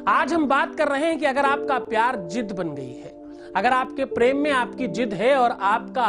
आज हम बात कर रहे हैं कि अगर आपका प्यार जिद बन गई है, अगर आपके प्रेम में आपकी जिद है और आपका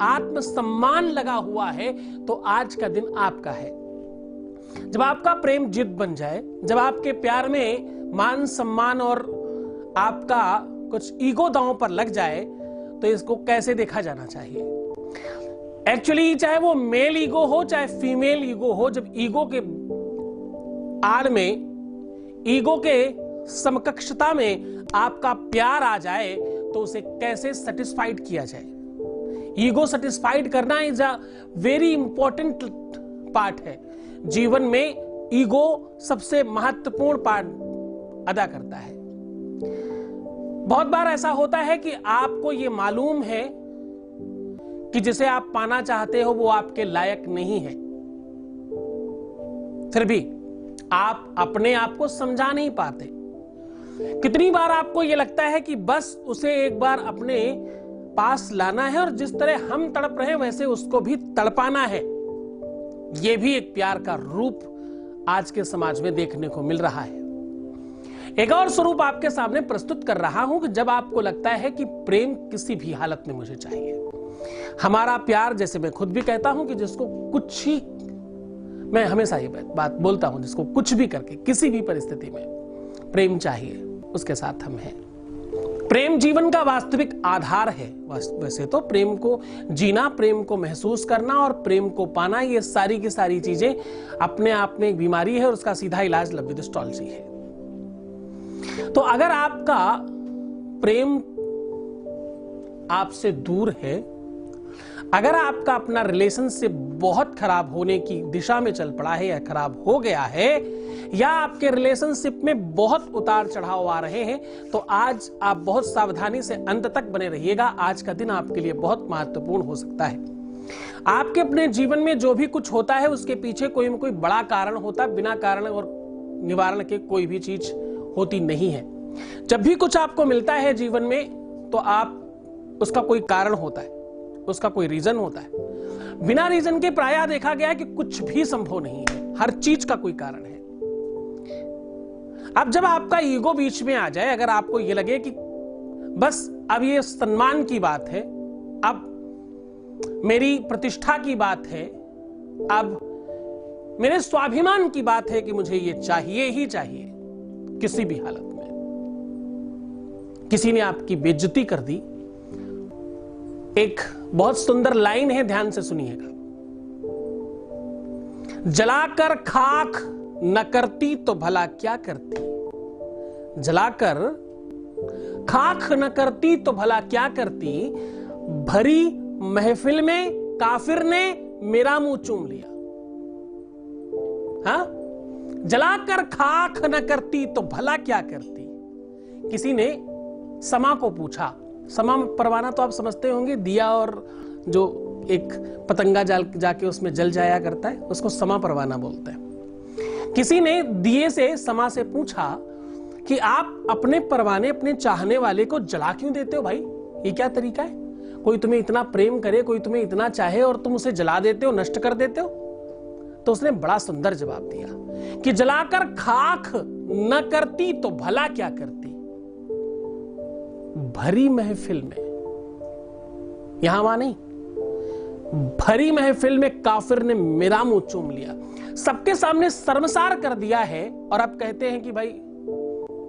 आत्मसम्मान लगा हुआ है, तो आज का दिन आपका है। जब आपका प्रेम जिद बन जाए, जब आपके प्यार में मान सम्मान और आपका कुछ ईगो दांव पर लग जाए, तो इसको कैसे देखा जाना चाहिए? एक्चुअली चाहे वो मेल ईगो हो चाहे फीमेल ईगो हो, जब ईगो के आड़ में, ईगो के समकक्षता में आपका प्यार आ जाए, तो उसे कैसे सेटिस्फाइड किया जाए? ईगो सेटिस्फाइड करना is a very important part है। जीवन में ईगो सबसे महत्वपूर्ण पार्ट अदा करता है। बहुत बार ऐसा होता है कि आपको यह मालूम है कि जिसे आप पाना चाहते हो वो आपके लायक नहीं है, फिर भी आप अपने आप को समझा नहीं पाते। कितनी बार आपको यह लगता है कि बस उसे एक बार अपने पास लाना है और जिस तरह हम तड़प रहे हैं वैसे उसको भी तड़पाना है। यह भी एक प्यार का रूप आज के समाज में देखने को मिल रहा है। एक और स्वरूप आपके सामने प्रस्तुत कर रहा हूं कि जब आपको लगता है कि प्रेम किसी भी हालत में मुझे चाहिए, हमारा प्यार, जैसे मैं खुद भी कहता हूं कि जिसको कुछ ही, मैं हमेशा ये बात बोलता हूं, जिसको कुछ भी करके किसी भी परिस्थिति में प्रेम चाहिए, उसके साथ हम हैं। प्रेम जीवन का वास्तविक आधार है। वैसे तो प्रेम को जीना, प्रेम को महसूस करना और प्रेम को पाना, ये सारी की सारी चीजें अपने आप में एक बीमारी है और उसका सीधा इलाज लव विद एस्ट्रोलॉजी है। तो अगर आपका प्रेम आपसे दूर है, अगर आपका अपना रिलेशनशिप बहुत खराब होने की दिशा में चल पड़ा है या खराब हो गया है, या आपके रिलेशनशिप में बहुत उतार चढ़ाव आ रहे हैं, तो आज आप बहुत सावधानी से अंत तक बने रहिएगा। आज का दिन आपके लिए बहुत महत्वपूर्ण हो सकता है। आपके अपने जीवन में जो भी कुछ होता है उसके पीछे कोई न कोई बड़ा कारण होता है। बिना कारण और निवारण के कोई भी चीज होती नहीं है। जब भी कुछ आपको मिलता है जीवन में, तो आप उसका कोई कारण होता है, उसका कोई रीजन होता है। बिना रीजन के प्रायः देखा गया है कि कुछ भी संभव नहीं है, हर चीज का कोई कारण है। अब जब आपका ईगो बीच में आ जाए, अगर आपको यह लगे कि बस अब ये सम्मान की बात है, अब मेरी प्रतिष्ठा की बात है, अब मेरे स्वाभिमान की बात है कि मुझे ये चाहिए ही चाहिए, किसी भी हालत में किसी ने आपकी बेइज्जती कर दी। एक बहुत सुंदर लाइन है, ध्यान से सुनिएगा। जलाकर खाक न करती तो भला क्या करती, जलाकर खाक न करती तो भला क्या करती, भरी महफिल में काफिर ने मेरा मुंह चूम लिया। हाँ, जलाकर खाक न करती तो भला क्या करती। किसी ने समा को पूछा, समा परवाना तो आप समझते होंगे, दिया और जो एक पतंगा जाके उसमें जल जाया करता है, उसको समा परवाना बोलते हैं। किसी ने दिए से, समा से पूछा कि आप अपने परवाने, अपने चाहने वाले को जला क्यों देते हो भाई? ये क्या तरीका है? कोई तुम्हें इतना प्रेम करे, कोई तुम्हें इतना चाहे और तुम उसे जला देते हो, नष्ट कर देते हो? तो उसने बड़ा सुंदर जवाब दिया कि जलाकर खाक न करती तो भला क्या करती, भरी महफिल में, यहां वहां नहीं, भरी महफिल में काफिर ने मेरा मुंह चूम लिया, सबके सामने शर्मसार कर दिया है। और अब कहते हैं कि भाई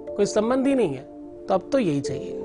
कोई संबंध ही नहीं है, तो अब तो यही चाहिए।